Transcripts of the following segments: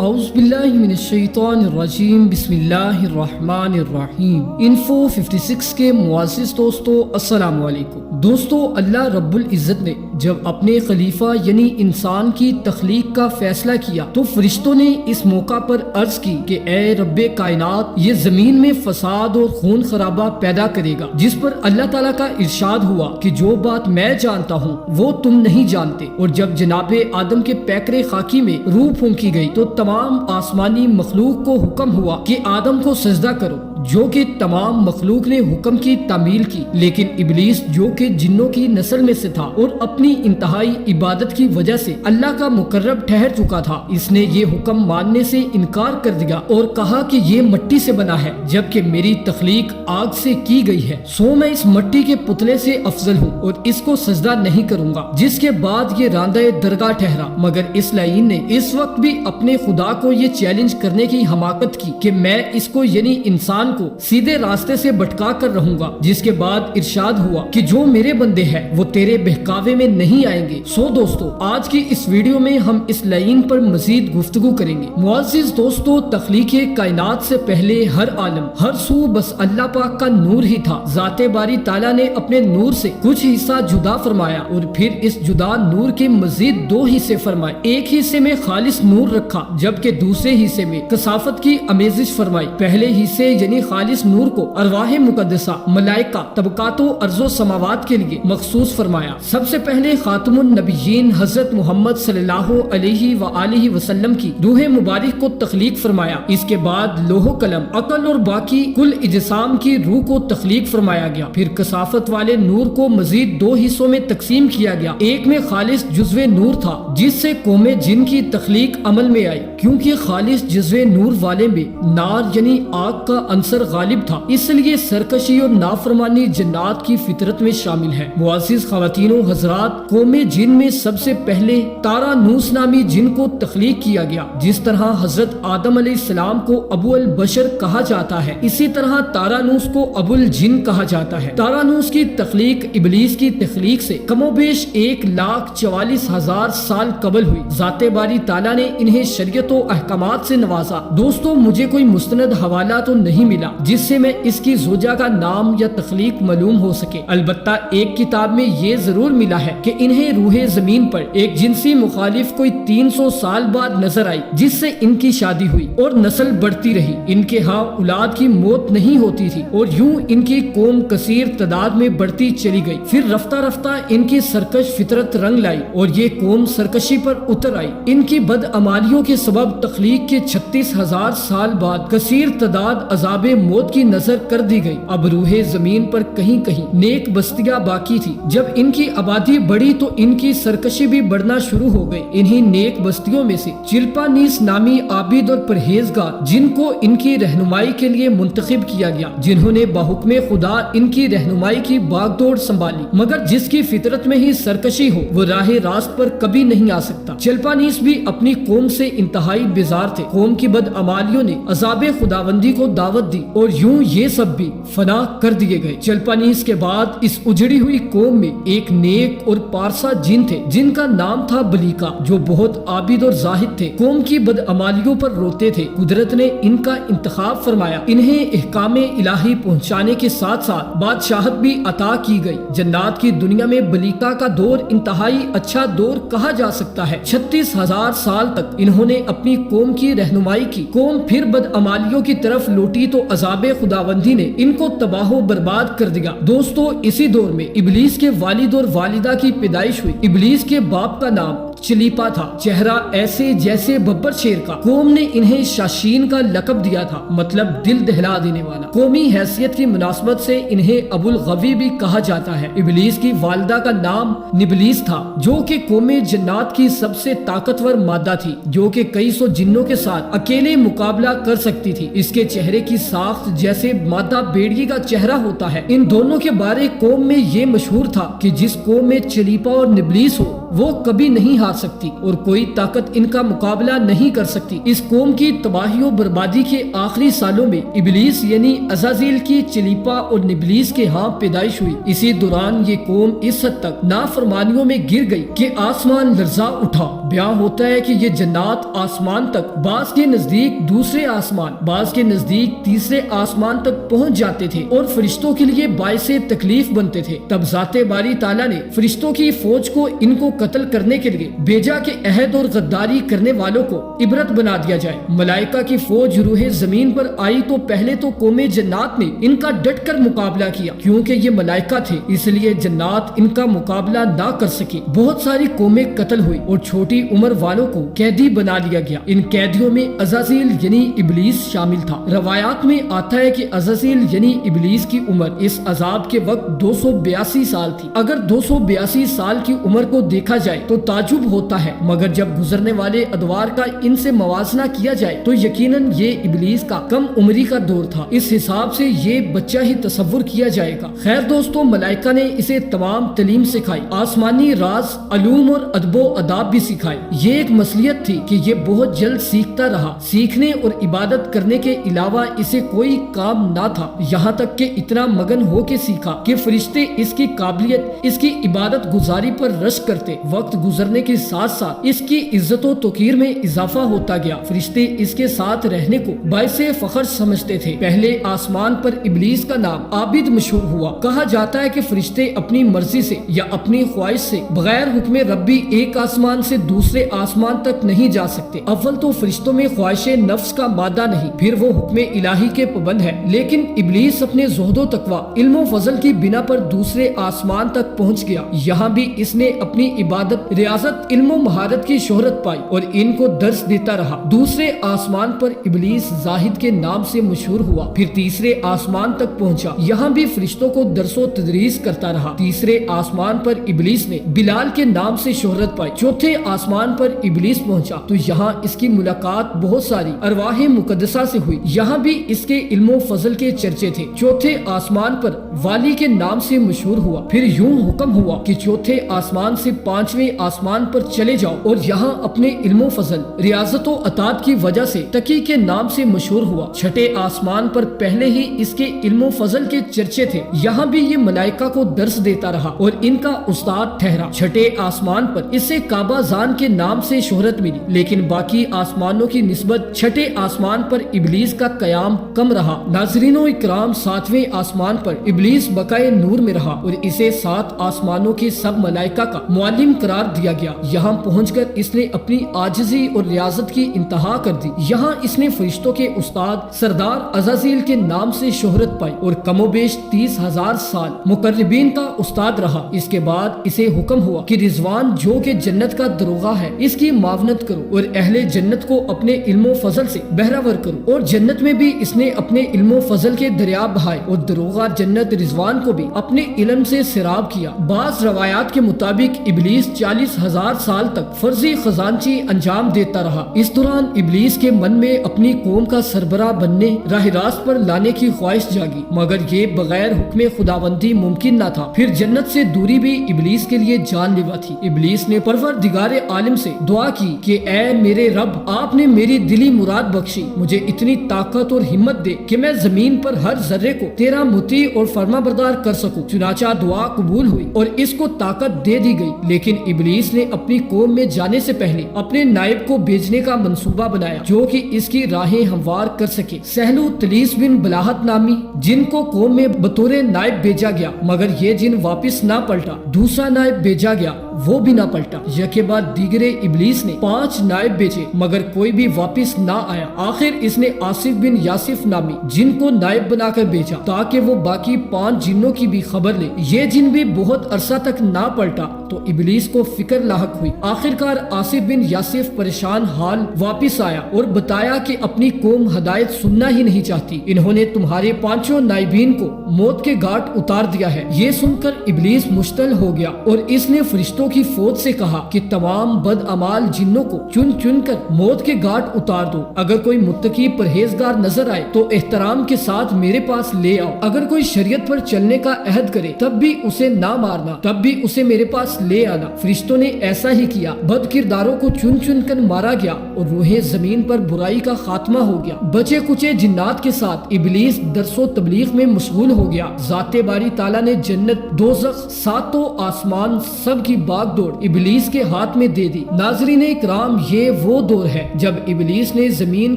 اعوذ باللہ من الشیطان الرجیم، بسم اللہ الرحمن الرحیم۔ انفو 56 کے معزز دوستو السلام علیکم۔ دوستو، اللہ رب العزت نے جب اپنے خلیفہ یعنی انسان کی تخلیق کا فیصلہ کیا تو فرشتوں نے اس موقع پر عرض کی کہ اے رب کائنات، یہ زمین میں فساد اور خون خرابہ پیدا کرے گا، جس پر اللہ تعالیٰ کا ارشاد ہوا کہ جو بات میں جانتا ہوں وہ تم نہیں جانتے۔ اور جب جناب آدم کے پیکرے خاکی میں روح پھونکی گئی تو تمام آسمانی مخلوق کو حکم ہوا کہ آدم کو سجدہ کرو، جو کہ تمام مخلوق نے حکم کی تعمیل کی، لیکن ابلیس جو کہ جنوں کی نسل میں سے تھا اور اپنی انتہائی عبادت کی وجہ سے اللہ کا مقرب ٹھہر چکا تھا، اس نے یہ حکم ماننے سے انکار کر دیا اور کہا کہ یہ مٹی سے بنا ہے جبکہ میری تخلیق آگ سے کی گئی ہے، سو میں اس مٹی کے پتلے سے افضل ہوں اور اس کو سجدہ نہیں کروں گا۔ جس کے بعد یہ راندہ درگاہ ٹھہرا، مگر اس لعین نے اس وقت بھی اپنے خدا کو یہ چیلنج کرنے کی حماقت کی کہ میں اس کو یعنی انسان کو سیدھے راستے سے بھٹکا کر رہوں گا۔ جس کے بعد ارشاد ہوا کہ جو میرے بندے ہیں وہ تیرے بہکاوے میں نہیں آئیں گے۔ سو دوستو، آج کی اس ویڈیو میں ہم اس لعین پر مزید گفتگو کریں گے۔ معزز دوستو، تخلیق کائنات سے پہلے ہر عالم ہر سو بس اللہ پاک کا نور ہی تھا۔ ذات باری تعالیٰ نے اپنے نور سے کچھ حصہ جدا فرمایا اور پھر اس جدا نور کے مزید دو حصے فرمائے۔ ایک حصے میں خالص نور رکھا جبکہ دوسرے حصے میں کثافت کی آمیزش فرمائی۔ پہلے حصے یعنی خالص نور کو ارواح مقدسہ، ملائکہ، طبقات و ارض و سماوات کے لیے مخصوص فرمایا۔ سب سے پہلے خاتم النبیین حضرت محمد صلی اللہ علیہ وآلہ وسلم کی روح مبارک کو تخلیق فرمایا۔ اس کے بعد لوح و قلم، عقل اور باقی کل اجسام کی روح کو تخلیق فرمایا گیا۔ پھر کثافت والے نور کو مزید دو حصوں میں تقسیم کیا گیا۔ ایک میں خالص جزو نور تھا جس سے قوم جن کی تخلیق عمل میں آئی، کیونکہ خالص جزو نور والے میں نار یعنی آگ کا عنصر غالب تھا، اس لیے سرکشی اور نافرمانی جنات کی فطرت میں شامل ہے۔ معزز خواتین و حضرات، قوم جن میں سب سے پہلے تارانوس نامی جن کو تخلیق کیا گیا۔ جس طرح حضرت آدم علیہ السلام کو ابو البشر کہا جاتا ہے، اسی طرح تارانوس کو ابو الجن کہا جاتا ہے۔ تارانوس کی تخلیق ابلیس کی تخلیق سے کم و بیش 1,44,000 سال قبل ہوئی۔ ذات باری تعالیٰ نے انہیں شریعت و احکامات سے نوازا۔ دوستو، مجھے کوئی مستند حوالہ تو نہیں ملا جس سے میں اس کی زوجہ کا نام یا تخلیق معلوم ہو سکے، البتہ ایک کتاب میں یہ ضرور ملا ہے کہ انہیں روح زمین پر ایک جنسی مخالف کوئی 300 سال بعد نظر آئی، جس سے ان کی شادی ہوئی اور نسل بڑھتی رہی۔ ان کے ہاں اولاد کی موت نہیں ہوتی تھی اور یوں ان کی قوم کثیر تعداد میں بڑھتی چلی گئی۔ پھر رفتہ رفتہ ان کی سرکش فطرت رنگ لائی اور یہ قوم سرکشی پر اتر آئی۔ ان کی بدعمالیوں کے سبب تخلیق کے 36,000 سال بعد کثیر تعداد عذاب موت کی نظر کر دی گئی۔ اب روح زمین پر کہیں کہیں نیک بستیاں باقی تھی۔ جب ان کی آبادی بڑھی تو ان کی سرکشی بھی بڑھنا شروع ہو گئی۔ انہی نیک بستیوں میں سے چلپانیس نامی عابد اور پرہیزگار جن کو ان کی رہنمائی کے لیے منتخب کیا گیا، جنہوں نے بحکم خدا ان کی رہنمائی کی باغ دوڑ سنبھالی، مگر جس کی فطرت میں ہی سرکشی ہو وہ راہ راست پر کبھی نہیں آ سکتا۔ چلپانیس بھی اپنی قوم سے انتہائی بیزار تھے۔ قوم کی بدعمالیوں نے عذاب خداوندی کو دعوت دی اور یوں یہ سب بھی فنا کر دیے گئے۔ چلپانیس کے بعد اس اجڑی ہوئی قوم میں ایک نیک اور پارسا جن تھے جن کا نام تھا بلیکا، جو بہت عابد اور زاہد تھے، قوم کی بدعمالیوں پر روتے تھے۔ قدرت نے ان کا انتخاب فرمایا، انہیں احکام الہی پہنچانے کے ساتھ ساتھ بادشاہت بھی عطا کی گئی۔ جنات کی دنیا میں بلیکا کا دور انتہائی اچھا دور کہا جا سکتا ہے۔ 36,000 سال تک انہوں نے اپنی قوم کی رہنمائی کی۔ قوم پھر بدعمالیوں کی طرف لوٹی تو عذاب خداوندی نے ان کو تباہ و برباد کر دیا۔ دوستو، اسی دور میں ابلیس کے والد اور والدہ کی پیدائش ہوئی۔ ابلیس کے باپ کا نام چلیپا تھا، چہرہ ایسے جیسے ببر شیر کا۔ قوم نے انہیں شاشین کا لقب دیا تھا، مطلب دل دہلا دینے والا۔ قومی حیثیت کی مناسبت سے انہیں ابو الغوی بھی کہا جاتا ہے۔ ابلیس کی والدہ کا نام نبلیس تھا، جو کہ قوم جنات کی سب سے طاقتور مادہ تھی، جو کہ کئی سو جنوں کے ساتھ اکیلے مقابلہ کر سکتی تھی۔ اس کے چہرے کی ساخت جیسے مادہ بیڑی کا چہرہ ہوتا ہے۔ ان دونوں کے بارے قوم میں یہ مشہور تھا کہ جس قوم میں چلیپا اور نبلیس ہو وہ کبھی نہیں ہار سکتی اور کوئی طاقت ان کا مقابلہ نہیں کر سکتی۔ اس قوم کی تباہی و بربادی کے آخری سالوں میں ابلیس یعنی عزازیل کی چلیپا اور نبلیس کے ہاں پیدائش ہوئی۔ اسی دوران یہ قوم اس حد تک نافرمانیوں میں گر گئی کہ آسمان لرزا اٹھا۔ بیان ہوتا ہے کہ یہ جنات آسمان تک، بعض کے نزدیک دوسرے آسمان، بعض کے نزدیک تیسرے آسمان تک پہنچ جاتے تھے اور فرشتوں کے لیے باعث تکلیف بنتے تھے۔ تب ذات باری تعالیٰ نے فرشتوں کی فوج کو ان کو قتل کرنے کے لیے بھیجا کہ عہد اور غداری کرنے والوں کو عبرت بنا دیا جائے۔ ملائکہ کی فوج روح زمین پر آئی تو پہلے تو قوم جنات نے ان کا ڈٹ کر مقابلہ کیا، کیونکہ یہ ملائکہ تھے اس لیے جنات ان کا مقابلہ نہ کر سکے۔ بہت ساری قومیں قتل ہوئی اور چھوٹی عمر والوں کو قیدی بنا لیا گیا۔ ان قیدیوں میں عزازیل یعنی ابلیس شامل تھا۔ روایات میں آتا ہے کہ عزازیل یعنی ابلیس کی عمر اس عذاب کے وقت 282 سال تھی۔ اگر 282 سال کی عمر کو دیکھا جائے تو تعجب ہوتا ہے، مگر جب گزرنے والے ادوار کا ان سے موازنہ کیا جائے تو یقیناً یہ ابلیس کا کم عمری کا دور تھا۔ اس حساب سے یہ بچہ ہی تصور کیا جائے گا۔ خیر دوستو، ملائکہ نے اسے تمام تعلیم سکھائی، آسمانی راز، علوم اور ادب و آداب بھی سکھائے۔ یہ ایک مصلیت تھی کہ یہ بہت جلد سیکھتا رہا۔ سیکھنے اور عبادت کرنے کے علاوہ اسے کوئی کام نہ تھا، یہاں تک کہ اتنا مگن ہو کے سیکھا کہ فرشتے اس کی قابلیت، اس کی عبادت گزاری پر رشک کرتے۔ وقت گزرنے کے ساتھ ساتھ اس کی عزت و توقیر میں اضافہ ہوتا گیا۔ فرشتے اس کے ساتھ رہنے کو باعث فخر سمجھتے تھے۔ پہلے آسمان پر ابلیس کا نام عابد مشہور ہوا۔ کہا جاتا ہے کہ فرشتے اپنی مرضی سے یا اپنی خواہش سے بغیر حکم ربی ایک آسمان سے دوسرے آسمان تک نہیں جا سکتے۔ اول تو فرشتوں میں خواہش نفس کا مادہ نہیں، پھر وہ حکم الہی کے پابند ہے، لیکن ابلیس اپنے زہد و تقوی، علم و فضل کی بنا پر دوسرے آسمان تک پہنچ گیا۔ یہاں بھی اس نے اپنی عبادت، ریاضت، علم و مہارت کی شہرت پائی اور ان کو درس دیتا رہا۔ دوسرے آسمان پر ابلیس زاہد کے نام سے مشہور ہوا، پھر تیسرے آسمان تک پہنچا، یہاں بھی فرشتوں کو درس و تدریس کرتا رہا۔ تیسرے آسمان پر ابلیس نے بلال کے نام سے شہرت پائی۔ چوتھے آسمان پر ابلیس پہنچا تو یہاں اس کی ملاقات بہت ساری ارواح مقدسہ سے ہوئی، یہاں بھی اس کے علم و فضل کے چرچے تھے۔ چوتھے آسمان پر والی کے نام سے مشہور ہوا، پھر یوں حکم ہوا کہ چوتھے آسمان سے پانچویں آسمان پر چلے جاؤ اور یہاں اپنے علم و فضل، ریاضت و عطاعت کی وجہ سے تقی کے نام سے مشہور ہوا۔ چھٹے آسمان پر پہلے ہی اس کے علم و فضل کے چرچے تھے، یہاں بھی یہ ملائکہ کو درس دیتا رہا اور ان کا استاد ٹھہرا۔ چھٹے آسمان پر اسے کعبہ زان کے نام سے شہرت ملی، لیکن باقی آسمانوں کی نسبت چھٹے آسمان پر ابلیس کا قیام کم رہا۔ ناظرین و اکرام، ساتویں آسمان پر ابلیس بقائے نور میں رہا اور اسے 7 آسمانوں کے سب ملائکہ کا معلم قرار دیا گیا۔ یہاں پہنچ کر اس نے اپنی عاجزی اور ریاضت کی انتہا کر دی۔ یہاں اس نے فرشتوں کے استاد سردار عزازیل کے نام سے شہرت پائی اور کم و بیش 30,000 سال مقربین کا استاد رہا۔ اس کے بعد اسے حکم ہوا کہ رضوان جو کہ جنت کا دروغہ ہے، اس کی معاونت کرو اور اہل جنت کو اپنے علم و فضل سے بہرہور کرو۔ اور جنت میں بھی اس نے اپنے علم و فضل کے دریا بہائے اور دروغہ جنت رضوان کو بھی اپنے علم سے سیراب کیا۔ بعض روایات کے مطابق ابلیس 40,000 سال تک فرضی خزانچی انجام دیتا رہا۔ اس دوران ابلیس کے من میں اپنی قوم کا سربراہ بننے، راہ راست پر لانے کی خواہش جاگی، مگر یہ بغیر حکم خداوندی ممکن نہ تھا۔ پھر جنت سے دوری بھی ابلیس کے لیے جان لیوا تھی۔ ابلیس نے پروردگار عالم سے دعا کی کہ اے میرے رب، آپ نے میری دلی مراد بخشی، مجھے اتنی طاقت اور ہمت دے کہ میں زمین پر ہر ذرے کو تیرا مطیع اور فرما بردار کر سکوں۔ چنانچہ دعا قبول ہوئی اور اس کو طاقت دے دی گئی، لیکن ابلیس نے اپنی قوم میں جانے سے پہلے اپنے نائب کو بھیجنے کا منصوبہ بنایا جو کہ اس کی راہیں ہموار کر سکے۔ سہلو تلیس بن بلاہت نامی جن کو قوم میں بطور نائب بھیجا گیا، مگر یہ جن واپس نہ پلٹا۔ دوسرا نائب بھیجا گیا، وہ بھی نہ پلٹا۔ یکے بعد دیگرے ابلیس نے 5 نائب بھیجے، مگر کوئی بھی واپس نہ آیا۔ آخر اس نے آصف بن یاسف نامی جن کو نائب بنا کر بھیجا تاکہ وہ باقی 5 جنوں کی بھی خبر لے۔ یہ جن بھی بہت عرصہ تک نہ پلٹا تو ابلیس کو فکر لاحق ہوئی۔ آخرکار آصف بن یاسف پریشان حال واپس آیا اور بتایا کہ اپنی قوم ہدایت سننا ہی نہیں چاہتی، انہوں نے تمہارے 5 نائبین کو موت کے گھاٹ اتار دیا ہے۔ یہ سن کر ابلیس مشتعل ہو گیا اور اس نے فرشتوں کی فوج سے کہا کہ تمام بد اعمال جنوں کو چن چن کر موت کے گھاٹ اتار دو۔ اگر کوئی متقی پرہیزگار نظر آئے تو احترام کے ساتھ میرے پاس لے آؤ۔ اگر کوئی شریعت پر چلنے کا عہد کرے تب بھی اسے نہ مارنا، تب بھی اسے میرے پاس پاس لے آنا۔ فرشتوں نے ایسا ہی کیا، بد کرداروں کو چن چن کر مارا گیا اور روحیں زمین پر برائی کا خاتمہ ہو گیا۔ بچے کچے جنات کے ساتھ ابلیس درس و تبلیغ میں مشغول ہو گیا۔ ذات باری تعالیٰ نے جنت، دوزخ، ساتوں آسمان سب کی باغ دوڑ ابلیس کے ہاتھ میں دے دی۔ ناظرین اکرام، یہ وہ دور ہے جب ابلیس نے زمین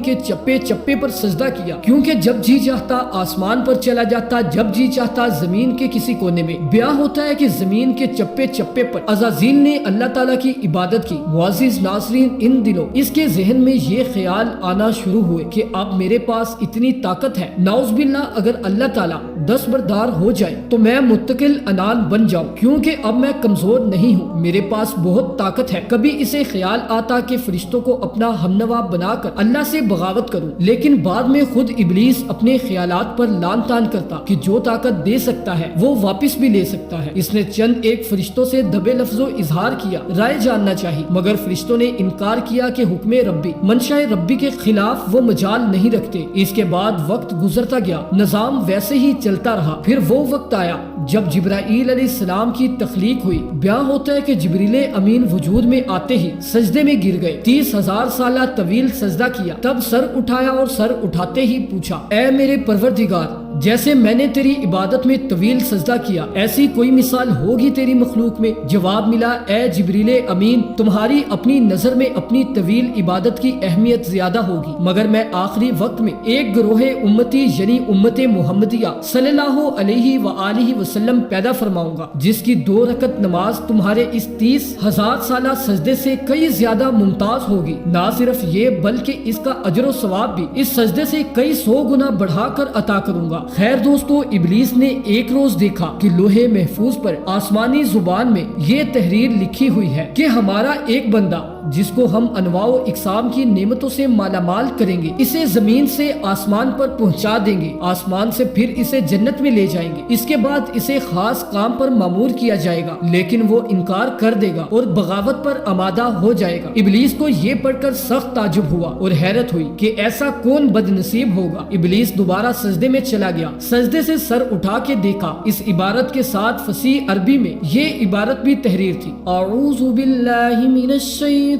کے چپے چپے پر سجدہ کیا، کیونکہ جب جی چاہتا آسمان پر چلا جاتا، جب جی چاہتا زمین کے کسی کونے میں۔ بیان ہوتا ہے کہ زمین کے چپے چپے پر عزازیل نے اللہ تعالیٰ کی عبادت کی۔ معزز ناظرین، ان دنوں اس کے ذہن میں یہ خیال آنا شروع ہوئے کہ اب میرے پاس اتنی طاقت ہے، نعوذ باللہ اگر اللہ تعالیٰ دستبردار ہو جائے تو میں متکل انان بن جاؤں، کیونکہ اب میں کمزور نہیں ہوں، میرے پاس بہت طاقت ہے۔ کبھی اسے خیال آتا کہ فرشتوں کو اپنا ہمنوا بنا کر اللہ سے بغاوت کروں، لیکن بعد میں خود ابلیس اپنے خیالات پر لان تان کرتا کہ جو طاقت دے سکتا ہے وہ واپس بھی لے سکتا ہے۔ اس نے چند ایک فرشتوں سے دبے لفظوں اظہار کیا، رائے جاننا چاہی، مگر فرشتوں نے انکار کیا کہ حکم ربی، منشاء ربی کے خلاف وہ مجال نہیں رکھتے۔ اس کے بعد وقت گزرتا گیا، نظام ویسے ہی چلتا رہا۔ پھر وہ وقت آیا جب جبرائیل علیہ السلام کی تخلیق ہوئی۔ بیان ہوتا ہے کہ جبریل امین وجود میں آتے ہی سجدے میں گر گئے، 30,000 سالہ طویل سجدہ کیا، تب سر اٹھایا اور سر اٹھاتے ہی پوچھا، اے میرے پروردگار، جیسے میں نے تیری عبادت میں طویل سجدہ کیا، ایسی کوئی مثال ہوگی تیری مخلوق میں؟ جواب ملا، اے جبریل امین، تمہاری اپنی نظر میں اپنی طویل عبادت کی اہمیت زیادہ ہوگی، مگر میں آخری وقت میں ایک گروہ امتی یعنی امت محمدیہ صلی اللہ علیہ وآلہ وسلم پیدا فرماؤں گا، جس کی 2 رکعت نماز تمہارے اس 30,000 سالہ سجدے سے کئی زیادہ ممتاز ہوگی۔ نہ صرف یہ بلکہ اس کا اجر و ثواب بھی اس سجدے سے کئی 100 گنا بڑھا کر عطا کروں گا۔ خیر دوستو، ابلیس نے ایک روز دیکھا کہ لوح محفوظ پر آسمانی زبان میں یہ تحریر لکھی ہوئی ہے کہ ہمارا ایک بندہ جس کو ہم انواع و اقسام کی نعمتوں سے مالا مال کریں گے، اسے زمین سے آسمان پر پہنچا دیں گے، آسمان سے پھر اسے جنت میں لے جائیں گے، اس کے بعد اسے خاص کام پر مامور کیا جائے گا، لیکن وہ انکار کر دے گا اور بغاوت پر آمادہ ہو جائے گا۔ ابلیس کو یہ پڑھ کر سخت تعجب ہوا اور حیرت ہوئی کہ ایسا کون بد نصیب ہوگا۔ ابلیس دوبارہ سجدے میں چلا گیا، سجدے سے سر اٹھا کے دیکھا، اس عبارت کے ساتھ فصیح عربی میں یہ عبارت بھی تحریر تھی، اعوذ باللہ من الشیطان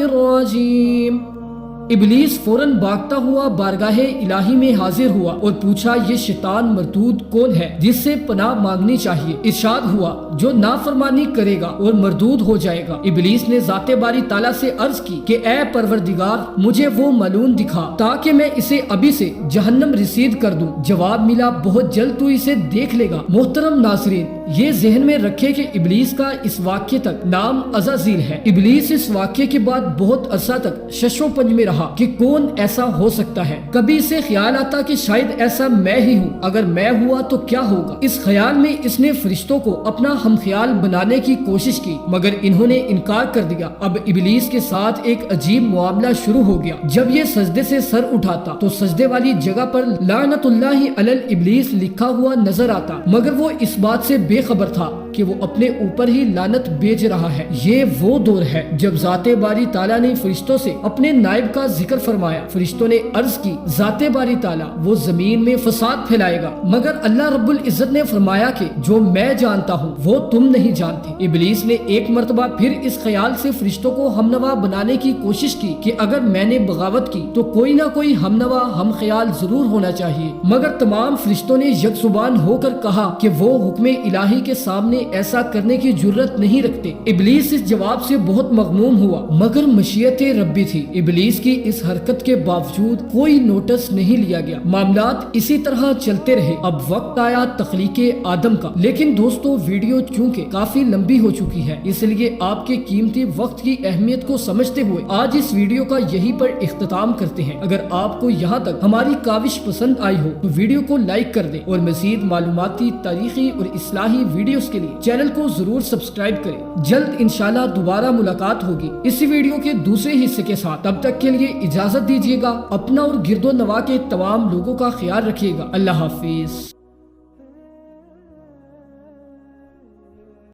الرجیم۔ ابلیس فوراً بھاگتا ہوا بارگاہ الہی میں حاضر ہوا اور پوچھا، یہ شیطان مردود کون ہے جس سے پناہ مانگنی چاہیے؟ ارشاد ہوا، جو نافرمانی کرے گا اور مردود ہو جائے گا۔ ابلیس نے ذات باری تعالیٰ سے عرض کی کہ اے پروردگار، مجھے وہ ملعون دکھا تاکہ میں اسے ابھی سے جہنم رسید کر دوں۔ جواب ملا، بہت جلد تو اسے دیکھ لے گا۔ محترم ناظرین، یہ ذہن میں رکھے کہ ابلیس کا اس واقعے تک نام عزازیل ہے۔ ابلیس اس واقعے کے بعد بہت عرصہ تک شش و پنج میں رہا کہ کون ایسا ہو سکتا ہے۔ کبھی اسے خیال آتا کہ شاید ایسا میں ہی ہوں، اگر میں ہوا تو کیا ہوگا۔ اس خیال میں اس نے فرشتوں کو اپنا ہم خیال بنانے کی کوشش کی، مگر انہوں نے انکار کر دیا۔ اب ابلیس کے ساتھ ایک عجیب معاملہ شروع ہو گیا۔ جب یہ سجدے سے سر اٹھاتا تو سجدے والی جگہ پر لعنت اللہ علی ابلیس لکھا ہوا نظر آتا، مگر وہ اس بات سے بے خبر تھا کہ وہ اپنے اوپر ہی لعنت بیچ رہا ہے۔ یہ وہ دور ہے جب ذات باری تعالیٰ نے فرشتوں سے اپنے نائب کا ذکر فرمایا۔ فرشتوں نے عرض کی، ذات باری تعالیٰ وہ زمین میں فساد پھیلائے گا، مگر اللہ رب العزت نے فرمایا کہ جو میں جانتا ہوں وہ تم نہیں جانتے۔ ابلیس نے ایک مرتبہ پھر اس خیال سے فرشتوں کو ہمنوا بنانے کی کوشش کی کہ اگر میں نے بغاوت کی تو کوئی نہ کوئی ہمنوا ہم خیال ضرور ہونا چاہیے، مگر تمام فرشتوں نے یک زبان ہو کر کہا کہ وہ حکم الہی کے سامنے ایسا کرنے کی جرت نہیں رکھتے۔ ابلیس اس جواب سے بہت مغموم ہوا، مگر مشیت ربی تھی، ابلیس کی اس حرکت کے باوجود کوئی نوٹس نہیں لیا گیا۔ معاملات اسی طرح چلتے رہے۔ اب وقت آیا تخلیق آدم کا، لیکن دوستو ویڈیو چونکہ کافی لمبی ہو چکی ہے، اس لیے آپ کے قیمتی وقت کی اہمیت کو سمجھتے ہوئے آج اس ویڈیو کا یہی پر اختتام کرتے ہیں۔ اگر آپ کو یہاں تک ہماری کاوش پسند آئی ہو تو ویڈیو کو لائک کر دیں اور مزید معلوماتی، تاریخی اور اصلاحی ویڈیوز کے لیے چینل کو ضرور سبسکرائب کریں۔ جلد انشاءاللہ دوبارہ ملاقات ہوگی اسی ویڈیو کے دوسرے حصے کے ساتھ۔ تب تک کے لیے اجازت دیجیے گا، اپنا اور گرد و نواح کے تمام لوگوں کا خیال رکھیے گا۔ اللہ حافظ۔